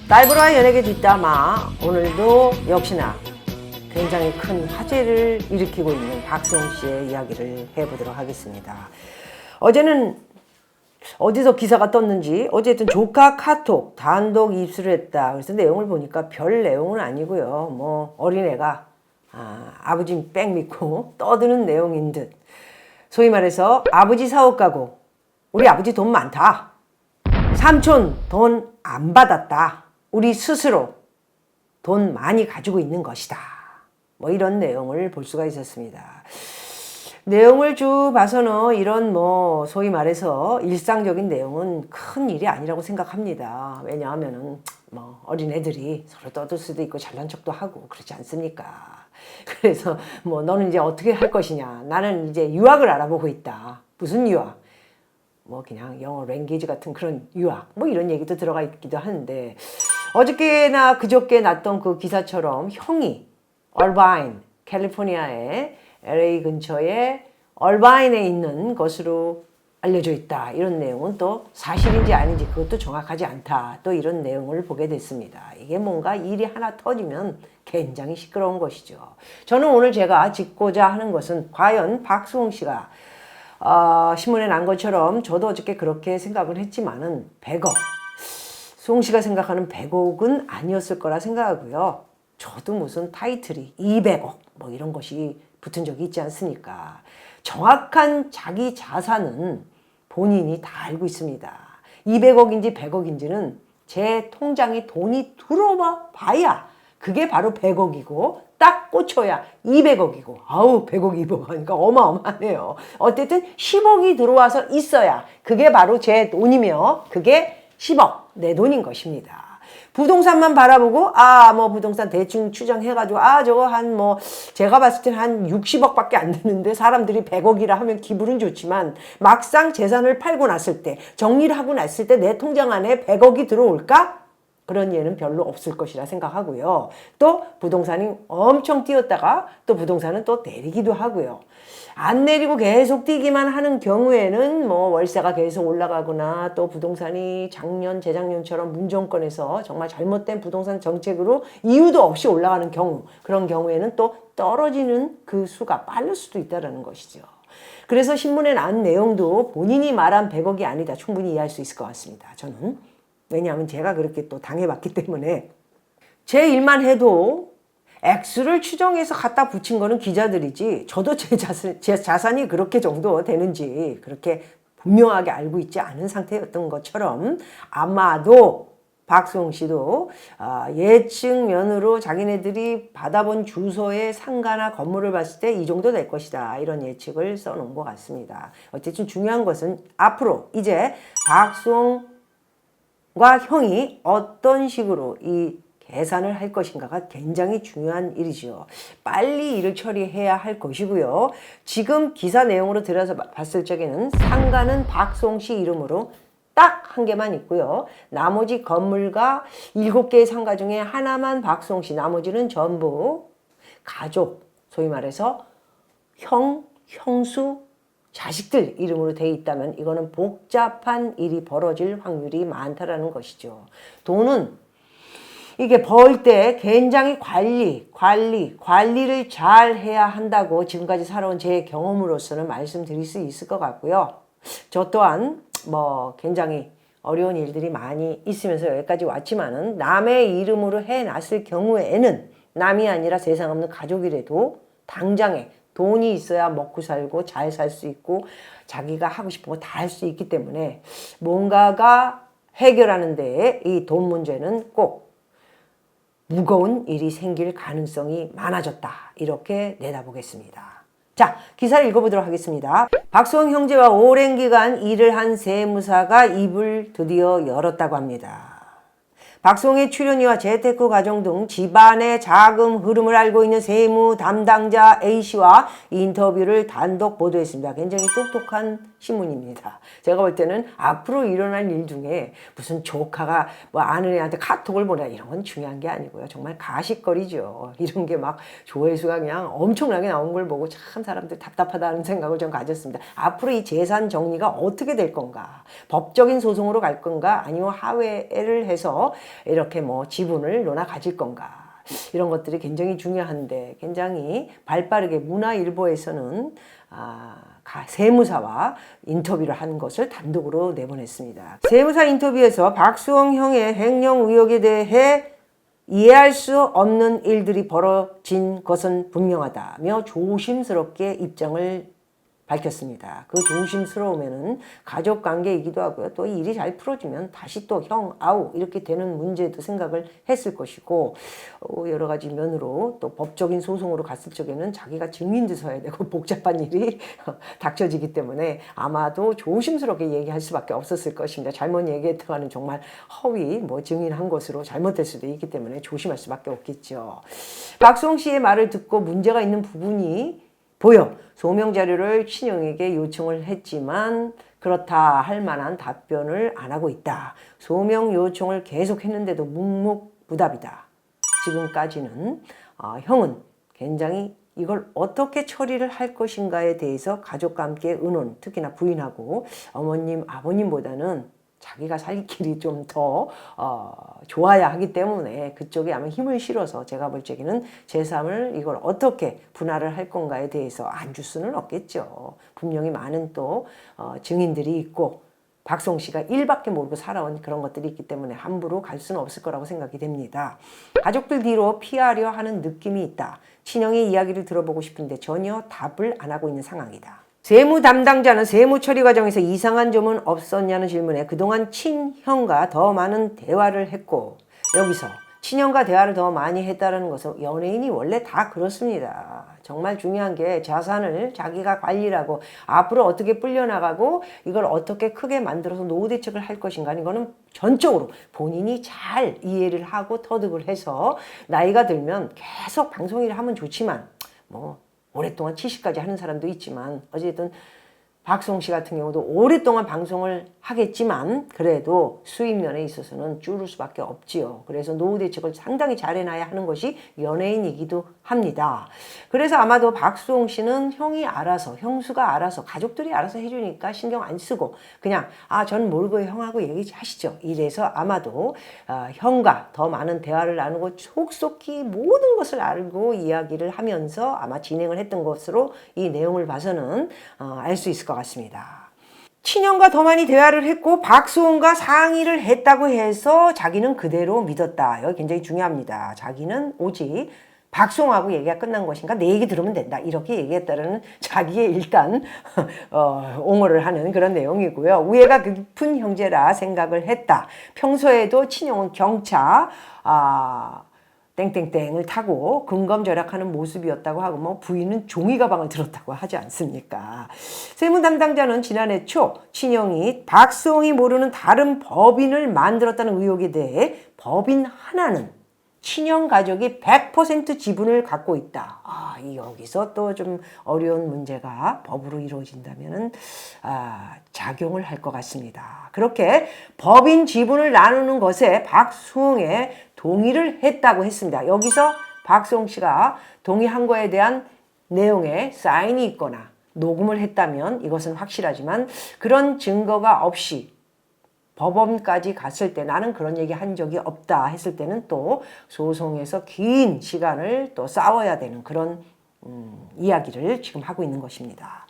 라이브러와 연예계 뒷담화, 오늘도 역시나 굉장히 큰 화제를 일으키고 있는 박수홍 씨의 이야기를 해보도록 하겠습니다. 어제는 어디서 기사가 떴는지 어쨌든 조카 카톡 단독 입수를 했다. 그래서 내용을 보니까 별 내용은 아니고요. 뭐 어린애가 아버지 백 믿고 떠드는 내용인 듯. 소위 말해서 아버지 사업 가고 우리 아버지 돈 많다. 삼촌 돈 안 받았다. 우리 스스로 돈 많이 가지고 있는 것이다. 뭐 이런 내용을 볼 수가 있었습니다. 내용을 쭉 봐서는 이런 뭐 소위 말해서 일상적인 내용은 큰 일이 아니라고 생각합니다. 왜냐하면은 뭐 어린애들이 서로 떠들 수도 있고 잘난 척도 하고 그렇지 않습니까? 그래서 뭐 너는 이제 어떻게 할 것이냐. 나는 이제 유학을 알아보고 있다. 무슨 유학? 뭐 그냥 영어 랭귀지 같은 그런 유학 뭐 이런 얘기도 들어가 있기도 하는데 어저께나 그저께 났던 그 기사처럼 형이 얼바인 캘리포니아의 LA 근처에 얼바인에 있는 것으로 알려져 있다. 이런 내용은 또 사실인지 아닌지 그것도 정확하지 않다. 또 이런 내용을 보게 됐습니다. 이게 뭔가 일이 하나 터지면 굉장히 시끄러운 것이죠. 저는 오늘 제가 짚고자 하는 것은 과연 박수홍 씨가 신문에 난 것처럼 저도 어저께 그렇게 생각을 했지만은 100억. 수홍 씨가 생각하는 100억은 아니었을 거라 생각하고요. 저도 무슨 타이틀이 200억 뭐 이런 것이 붙은 적이 있지 않습니까? 정확한 자기 자산은 본인이 다 알고 있습니다. 200억인지 100억인지는 제 통장에 돈이 들어와 봐야 그게 바로 100억이고 딱 꽂혀야 200억이고 아우 100억 200억 하니까 어마어마하네요. 어쨌든 10억이 들어와서 있어야 그게 바로 제 돈이며 그게 10억 내 돈인 것입니다. 부동산만 바라보고 뭐 부동산 대충 추정해가지고 저거 한 뭐 제가 봤을 때는 한 60억밖에 안 되는데 사람들이 100억이라 하면 기분은 좋지만 막상 재산을 팔고 났을 때 정리를 하고 났을 때 내 통장 안에 100억이 들어올까? 그런 예는 별로 없을 것이라 생각하고요. 또 부동산이 엄청 뛰었다가 또 부동산은 또 내리기도 하고요. 안 내리고 계속 뛰기만 하는 경우에는 뭐 월세가 계속 올라가거나 또 부동산이 작년, 재작년처럼 문정권에서 정말 잘못된 부동산 정책으로 이유도 없이 올라가는 경우, 그런 경우에는 또 떨어지는 그 수가 빠를 수도 있다는 것이죠. 그래서 신문에 난 내용도 본인이 말한 100억이 아니다. 충분히 이해할 수 있을 것 같습니다. 저는. 왜냐하면 제가 그렇게 또 당해봤기 때문에 제 일만 해도 액수를 추정해서 갖다 붙인 거는 기자들이지 저도 제 자산이 그렇게 정도 되는지 그렇게 분명하게 알고 있지 않은 상태였던 것처럼 아마도 박수홍 씨도 예측 면으로 자기네들이 받아본 주소의 상가나 건물을 봤을 때 이 정도 될 것이다. 이런 예측을 써놓은 것 같습니다. 어쨌든 중요한 것은 앞으로 이제 박수홍 과 형이 어떤 식으로 이 계산을 할 것인가가 굉장히 중요한 일이죠. 빨리 일을 처리해야 할 것이고요. 지금 기사 내용으로 들어서 봤을 적에는 상가는 박수홍 씨 이름으로 딱 한 개만 있고요. 나머지 건물과 7개의 상가 중에 하나만 박수홍 씨, 나머지는 전부 가족, 소위 말해서 형, 형수, 자식들 이름으로 돼 있다면 이거는 복잡한 일이 벌어질 확률이 많다라는 것이죠. 돈은 이게 벌 때 굉장히 관리를 잘 해야 한다고 지금까지 살아온 제 경험으로서는 말씀드릴 수 있을 것 같고요. 저 또한 뭐 굉장히 어려운 일들이 많이 있으면서 여기까지 왔지만은 남의 이름으로 해놨을 경우에는 남이 아니라 세상 없는 가족이라도 당장에 돈이 있어야 먹고 살고 잘 살 수 있고 자기가 하고 싶은 거 다 할 수 있기 때문에 뭔가가 해결하는 데에 이 돈 문제는 꼭 무거운 일이 생길 가능성이 많아졌다. 이렇게 내다보겠습니다. 자, 기사를 읽어보도록 하겠습니다. 박수홍 형제와 오랜 기간 일을 한 세무사가 입을 드디어 열었다고 합니다. 박수홍의 출연료와 재테크 과정 등 집안의 자금 흐름을 알고 있는 세무 담당자 A씨와 인터뷰를 단독 보도했습니다. 굉장히 똑똑한 신문입니다. 제가 볼 때는 앞으로 일어날 일 중에 무슨 조카가 뭐 아는 애한테 카톡을 보내 이런 건 중요한 게 아니고요. 정말 가십거리죠. 이런 게 막 조회수가 그냥 엄청나게 나온 걸 보고 참 사람들 답답하다는 생각을 좀 가졌습니다. 앞으로 이 재산 정리가 어떻게 될 건가? 법적인 소송으로 갈 건가? 아니면 하회를 해서 이렇게 뭐 지분을 너나 가질 건가. 이런 것들이 굉장히 중요한데 굉장히 발빠르게 문화일보에서는 세무사와 인터뷰를 한 것을 단독으로 내보냈습니다. 세무사 인터뷰에서 박수홍 형의 횡령 의혹에 대해 이해할 수 없는 일들이 벌어진 것은 분명하다며 조심스럽게 입장을 밝혔습니다. 그 조심스러움에는 가족 관계이기도 하고요. 또 일이 잘 풀어지면 다시 또 형, 아우 이렇게 되는 문제도 생각을 했을 것이고 여러 가지 면으로 또 법적인 소송으로 갔을 적에는 자기가 증인도 서야 되고 복잡한 일이 닥쳐지기 때문에 아마도 조심스럽게 얘기할 수밖에 없었을 것입니다. 잘못 얘기했다가는 정말 허위 증인한 것으로 잘못될 수도 있기 때문에 조심할 수밖에 없겠죠. 박수홍 씨의 말을 듣고 문제가 있는 부분이 보여 소명 자료를 친형에게 요청을 했지만 그렇다 할 만한 답변을 안 하고 있다. 소명 요청을 계속 했는데도 묵묵부답이다. 지금까지는 형은 굉장히 이걸 어떻게 처리를 할 것인가에 대해서 가족과 함께 의논, 특히나 부인하고 어머님, 아버님보다는 자기가 살 길이 좀 더 좋아야 하기 때문에 그쪽에 아마 힘을 실어서 제가 볼 적에는 제3을 이걸 어떻게 분할을 할 건가에 대해서 안 줄 수는 없겠죠. 분명히 많은 또 증인들이 있고 박수홍 씨가 일밖에 모르고 살아온 그런 것들이 있기 때문에 함부로 갈 수는 없을 거라고 생각이 됩니다. 가족들 뒤로 피하려 하는 느낌이 있다. 친형의 이야기를 들어보고 싶은데 전혀 답을 안 하고 있는 상황이다. 세무 담당자는 세무 처리 과정에서 이상한 점은 없었냐는 질문에 그동안 친형과 더 많은 대화를 했고 여기서 친형과 대화를 더 많이 했다는 것은 연예인이 원래 다 그렇습니다. 정말 중요한 게 자산을 자기가 관리를 하고 앞으로 어떻게 불려나가고 이걸 어떻게 크게 만들어서 노후 대책을 할 것인가 이거는 전적으로 본인이 잘 이해를 하고 터득을 해서 나이가 들면 계속 방송 일을 하면 좋지만 오랫동안 70까지 하는 사람도 있지만 어쨌든 박수홍 씨 같은 경우도 오랫동안 방송을 하겠지만 그래도 수입면에 있어서는 줄을 수밖에 없지요. 그래서 노후 대책을 상당히 잘 해놔야 하는 것이 연예인이기도 합니다. 그래서 아마도 박수홍 씨는 형이 알아서, 형수가 알아서, 가족들이 알아서 해주니까 신경 안 쓰고 그냥 전 모르고 형하고 얘기하시죠. 이래서 아마도 형과 더 많은 대화를 나누고 속속히 모든 것을 알고 이야기를 하면서 아마 진행을 했던 것으로 이 내용을 봐서는 알 수 있을 것 같습니다. 친형과 더 많이 대화를 했고 박수홍과 상의를 했다고 해서 자기는 그대로 믿었다. 여기 굉장히 중요합니다. 자기는 오직 박수홍하고 얘기가 끝난 것인가 내 얘기 들으면 된다. 이렇게 얘기했다는 자기의 일단 옹호를 하는 그런 내용이고요. 우애가 깊은 형제라 생각을 했다. 평소에도 친형은 경차 땡땡땡을 타고 근검절약하는 모습이었다고 하고 부인은 종이 가방을 들었다고 하지 않습니까? 세무 담당자는 지난해 초 친형이 박수홍이 모르는 다른 법인을 만들었다는 의혹에 대해 법인 하나는 친형 가족이 100% 지분을 갖고 있다. 여기서 또 좀 어려운 문제가 법으로 이루어진다면 작용을 할 것 같습니다. 그렇게 법인 지분을 나누는 것에 박수홍의 동의를 했다고 했습니다. 여기서 박수홍 씨가 동의한 거에 대한 내용에 사인이 있거나 녹음을 했다면 이것은 확실하지만 그런 증거가 없이 법원까지 갔을 때 나는 그런 얘기 한 적이 없다 했을 때는 또 소송에서 긴 시간을 또 싸워야 되는 그런 이야기를 지금 하고 있는 것입니다.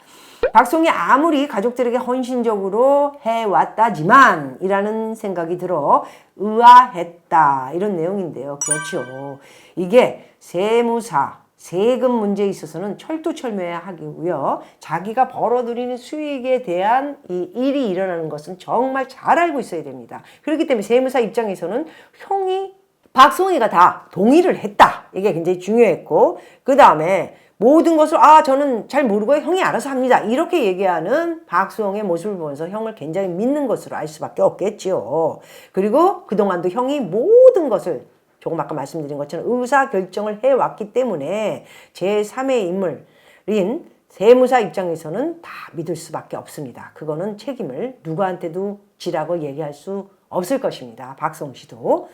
박수홍이 아무리 가족들에게 헌신적으로 해왔다지만 이라는 생각이 들어 의아했다 이런 내용인데요. 그렇죠. 이게 세무사 세금 문제에 있어서는 철두철미하고요. 자기가 벌어들이는 수익에 대한 이 일이 일어나는 것은 정말 잘 알고 있어야 됩니다. 그렇기 때문에 세무사 입장에서는 형이 박수홍이가 다 동의를 했다. 이게 굉장히 중요했고 그 다음에 모든 것을 저는 잘 모르고 형이 알아서 합니다. 이렇게 얘기하는 박수홍의 모습을 보면서 형을 굉장히 믿는 것으로 알 수밖에 없겠지요. 그리고 그동안도 형이 모든 것을 조금 아까 말씀드린 것처럼 의사결정을 해왔기 때문에 제3의 인물인 세무사 입장에서는 다 믿을 수밖에 없습니다. 그거는 책임을 누구한테도 지라고 얘기할 수 없을 것입니다. 박수홍 씨도.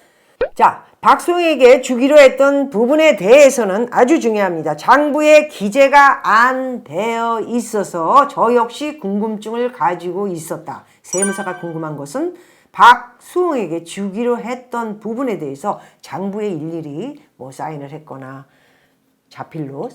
자, 박수홍에게 주기로 했던 부분에 대해서는 아주 중요합니다. 장부에 기재가 안 되어 있어서 저 역시 궁금증을 가지고 있었다. 세무사가 궁금한 것은 박수홍에게 주기로 했던 부분에 대해서 장부에 일일이 뭐 사인을 했거나 자필로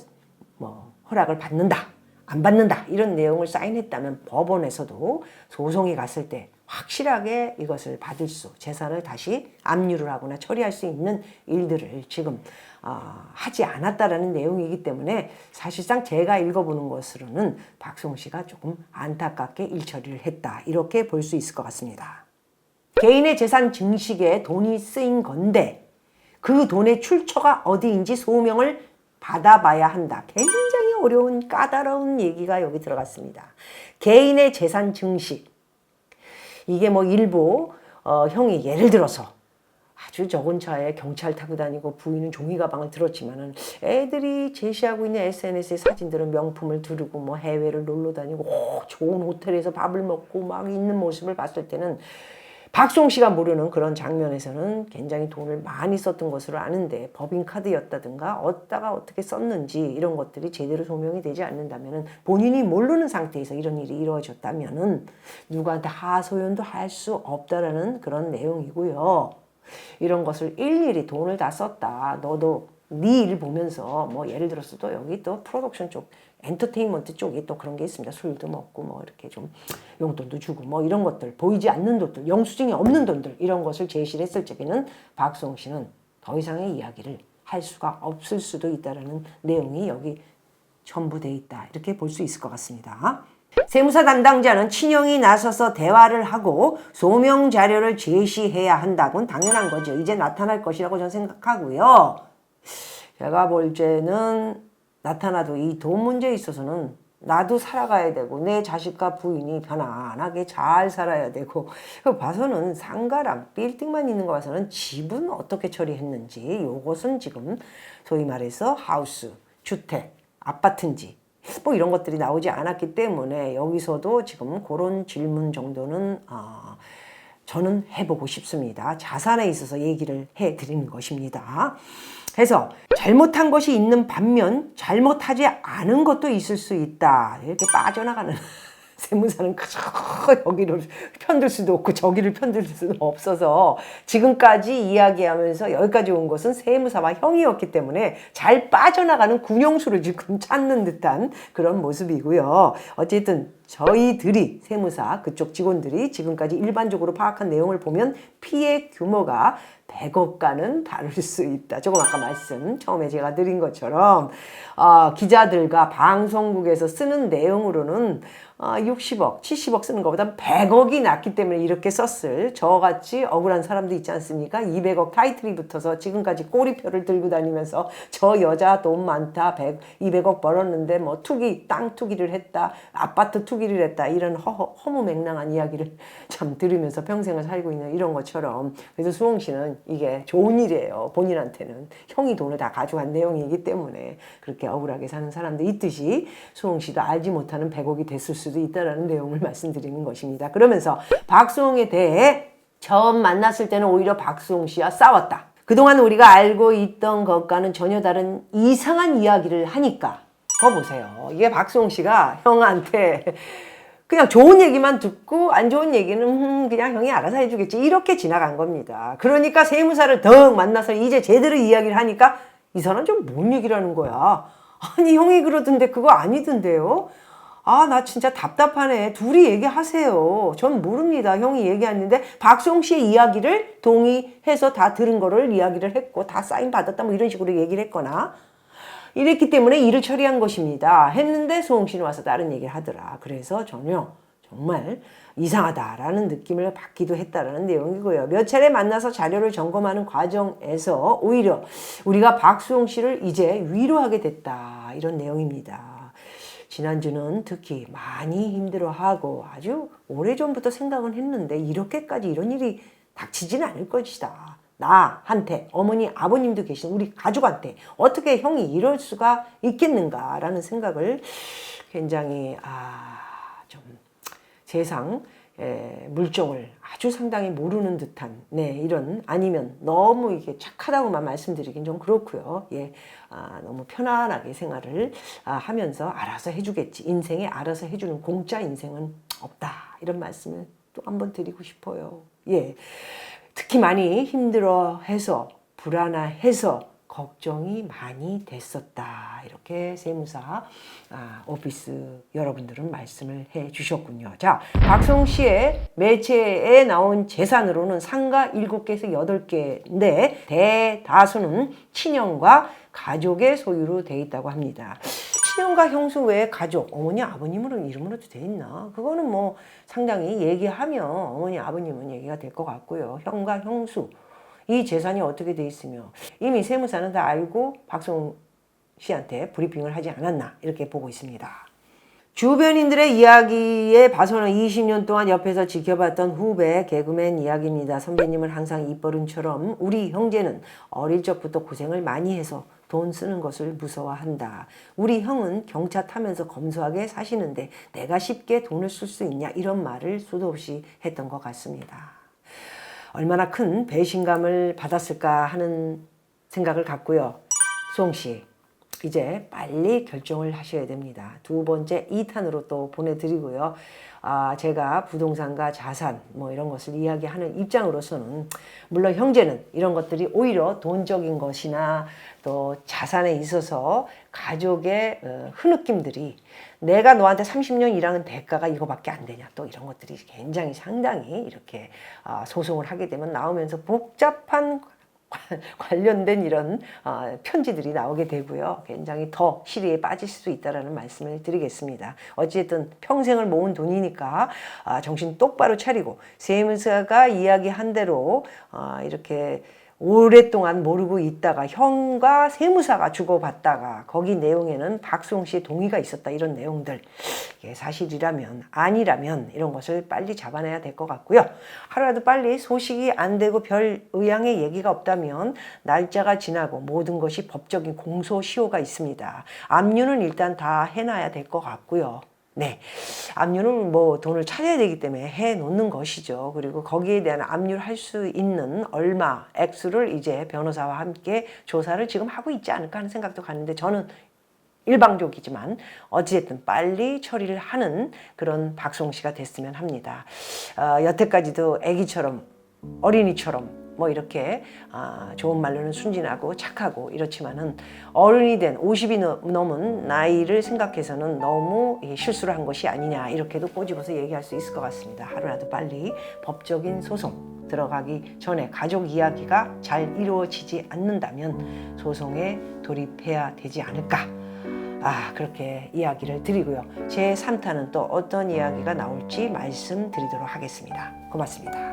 뭐 허락을 받는다, 안 받는다 이런 내용을 사인했다면 법원에서도 소송이 갔을 때 확실하게 이것을 받을 수, 재산을 다시 압류를 하거나 처리할 수 있는 일들을 지금 하지 않았다라는 내용이기 때문에 사실상 제가 읽어보는 것으로는 박수홍 씨가 조금 안타깝게 일처리를 했다 이렇게 볼 수 있을 것 같습니다. 개인의 재산 증식에 돈이 쓰인 건데 그 돈의 출처가 어디인지 소명을 받아봐야 한다. 굉장히 어려운 까다로운 얘기가 여기 들어갔습니다. 개인의 재산 증식. 이게 뭐 일부 형이 예를 들어서 아주 적은 차에 경찰 타고 다니고 부인은 종이 가방을 들었지만은 애들이 제시하고 있는 SNS의 사진들은 명품을 두르고 뭐 해외를 놀러 다니고 좋은 호텔에서 밥을 먹고 막 있는 모습을 봤을 때는 박수홍 씨가 모르는 그런 장면에서는 굉장히 돈을 많이 썼던 것으로 아는데 법인카드였다든가 어디다가 어떻게 썼는지 이런 것들이 제대로 소명이 되지 않는다면 본인이 모르는 상태에서 이런 일이 이루어졌다면 누구한테 하소연도 할 수 없다라는 그런 내용이고요. 이런 것을 일일이 돈을 다 썼다. 너도 네 일 보면서 뭐 예를 들어서 또 여기 또 프로덕션 쪽 엔터테인먼트 쪽이 또 그런 게 있습니다. 술도 먹고 뭐 이렇게 좀 용돈도 주고 뭐 이런 것들 보이지 않는 돈들 영수증이 없는 돈들 이런 것을 제시를 했을 적에는 박수홍 씨는 더 이상의 이야기를 할 수가 없을 수도 있다라는 내용이 여기 첨부되어 있다 이렇게 볼 수 있을 것 같습니다. 세무사 담당자는 친형이 나서서 대화를 하고 소명 자료를 제시해야 한다고는 당연한 거죠. 이제 나타날 것이라고 저는 생각하고요. 제가 볼 때는 나타나도 이 돈 문제에 있어서는 나도 살아가야 되고 내 자식과 부인이 편안하게 잘 살아야 되고 봐서는 상가랑 빌딩만 있는 거 봐서는 집은 어떻게 처리했는지 요것은 지금 소위 말해서 하우스, 주택, 아파트인지 뭐 이런 것들이 나오지 않았기 때문에 여기서도 지금 그런 질문 정도는 저는 해보고 싶습니다. 자산에 있어서 얘기를 해드리는 것입니다. 그래서 잘못한 것이 있는 반면 잘못하지 않은 것도 있을 수 있다. 이렇게 빠져나가는 세무사는 그저 여기를 편들 수도 없고 저기를 편들 수도 없어서 지금까지 이야기하면서 여기까지 온 것은 세무사와 형이었기 때문에 잘 빠져나가는 군용수를 지금 찾는 듯한 그런 모습이고요. 어쨌든 저희들이 세무사 그쪽 직원들이 지금까지 일반적으로 파악한 내용을 보면 피해 규모가 100억가는 다를 수 있다. 조금 아까 말씀 처음에 제가 드린 것처럼 기자들과 방송국에서 쓰는 내용으로는 60억, 70억 쓰는 것보다 100억이 낫기 때문에 이렇게 썼을 저같이 억울한 사람도 있지 않습니까? 200억 타이틀이 붙어서 지금까지 꼬리표를 들고 다니면서 저 여자 돈 많다, 200억 벌었는데 뭐 투기, 땅 투기를 했다, 아파트 투기를 했다 이런 허무맹랑한 이야기를 참 들으면서 평생을 살고 있는 이런 것처럼 그래서 수홍 씨는 이게 좋은 일이에요. 본인한테는 형이 돈을 다 가져간 내용이기 때문에 그렇게 억울하게 사는 사람도 있듯이 수홍 씨도 알지 못하는 100억이 됐을 수도 있다라는 내용을 말씀드리는 것입니다. 그러면서 박수홍에 대해 처음 만났을 때는 오히려 박수홍 씨와 싸웠다. 그동안 우리가 알고 있던 것과는 전혀 다른 이상한 이야기를 하니까 그거 보세요. 이게 박수홍 씨가 형한테 그냥 좋은 얘기만 듣고 안 좋은 얘기는 그냥 형이 알아서 해주겠지 이렇게 지나간 겁니다. 그러니까 세무사를 더 만나서 이제 제대로 이야기를 하니까 이 사람 좀 뭔 얘기를 하는 거야. 아니 형이 그러던데 그거 아니던데요. 나 진짜 답답하네. 둘이 얘기하세요. 전 모릅니다. 형이 얘기했는데 박수홍 씨의 이야기를 동의해서 다 들은 거를 이야기를 했고 다 사인 받았다 뭐 이런 식으로 얘기를 했거나 이랬기 때문에 일을 처리한 것입니다. 했는데 수홍 씨는 와서 다른 얘기를 하더라. 그래서 전혀 정말 이상하다라는 느낌을 받기도 했다라는 내용이고요. 몇 차례 만나서 자료를 점검하는 과정에서 오히려 우리가 박수홍 씨를 이제 위로하게 됐다. 이런 내용입니다. 지난주는 특히 많이 힘들어하고 아주 오래전부터 생각은 했는데 이렇게까지 이런 일이 닥치진 않을 것이다. 나한테 어머니 아버님도 계신 우리 가족한테 어떻게 형이 이럴 수가 있겠는가라는 생각을 굉장히 좀 세상 물정을 아주 상당히 모르는 듯한 이런 아니면 너무 이게 착하다고만 말씀드리긴 좀 그렇고요. 너무 편안하게 생활을 하면서 알아서 해주겠지. 인생에 알아서 해주는 공짜 인생은 없다. 이런 말씀을 또 한번 드리고 싶어요. 예, 특히 많이 힘들어해서 불안해서 걱정이 많이 됐었다. 이렇게 세무사 오피스 여러분들은 말씀을 해 주셨군요. 자, 박송 씨의 매체에 나온 재산으로는 상가 7개에서 8개인데 대다수는 친형과 가족의 소유로 돼 있다고 합니다. 친형과 형수 외에 가족, 어머니, 아버님으로 이름으로도 돼 있나? 그거는 뭐 상당히 얘기하면 어머니, 아버님은 얘기가 될 것 같고요. 형과 형수. 이 재산이 어떻게 돼 있으며 이미 세무사는 다 알고 박송 씨한테 브리핑을 하지 않았나 이렇게 보고 있습니다. 주변인들의 이야기에 봐서는 20년 동안 옆에서 지켜봤던 후배 개그맨 이야기입니다. 선배님은 항상 입버릇처럼 우리 형제는 어릴 적부터 고생을 많이 해서 돈 쓰는 것을 무서워한다. 우리 형은 경차 타면서 검소하게 사시는데 내가 쉽게 돈을 쓸 수 있냐 이런 말을 수도 없이 했던 것 같습니다. 얼마나 큰 배신감을 받았을까 하는 생각을 갖고요. 수홍 씨, 이제 빨리 결정을 하셔야 됩니다. 2번째 2탄으로 또 보내드리고요. 제가 부동산과 자산 뭐 이런 것을 이야기하는 입장으로서는 물론 형제는 이런 것들이 오히려 돈적인 것이나 또 자산에 있어서 가족의 흐느낌들이 내가 너한테 30년 일하는 대가가 이거밖에 안 되냐 또 이런 것들이 굉장히 상당히 이렇게 소송을 하게 되면 나오면서 복잡한 관련된 이런 편지들이 나오게 되고요. 굉장히 더 시리에 빠질 수 있다는 말씀을 드리겠습니다. 어쨌든 평생을 모은 돈이니까 정신 똑바로 차리고 세무사가 이야기한 대로 이렇게 오랫동안 모르고 있다가 형과 세무사가 주고받다가 거기 내용에는 박수홍 씨의 동의가 있었다 이런 내용들 이게 사실이라면 아니라면 이런 것을 빨리 잡아내야 될 것 같고요. 하루라도 빨리 소식이 안 되고 별 의향의 얘기가 없다면 날짜가 지나고 모든 것이 법적인 공소시효가 있습니다. 압류는 일단 다 해놔야 될 것 같고요. 네, 압류는 뭐 돈을 찾아야 되기 때문에 해 놓는 것이죠. 그리고 거기에 대한 압류를 할 수 있는 얼마 액수를 이제 변호사와 함께 조사를 지금 하고 있지 않을까 하는 생각도 가는데 저는 일방적이지만 어찌됐든 빨리 처리를 하는 그런 박송 씨가 됐으면 합니다. 여태까지도 아기처럼 어린이처럼 뭐 이렇게 좋은 말로는 순진하고 착하고 이렇지만은 어른이 된 50이 넘은 나이를 생각해서는 너무 실수를 한 것이 아니냐 이렇게도 꼬집어서 얘기할 수 있을 것 같습니다. 하루라도 빨리 법적인 소송 들어가기 전에 가족 이야기가 잘 이루어지지 않는다면 소송에 돌입해야 되지 않을까 그렇게 이야기를 드리고요. 제 3탄은 또 어떤 이야기가 나올지 말씀드리도록 하겠습니다. 고맙습니다.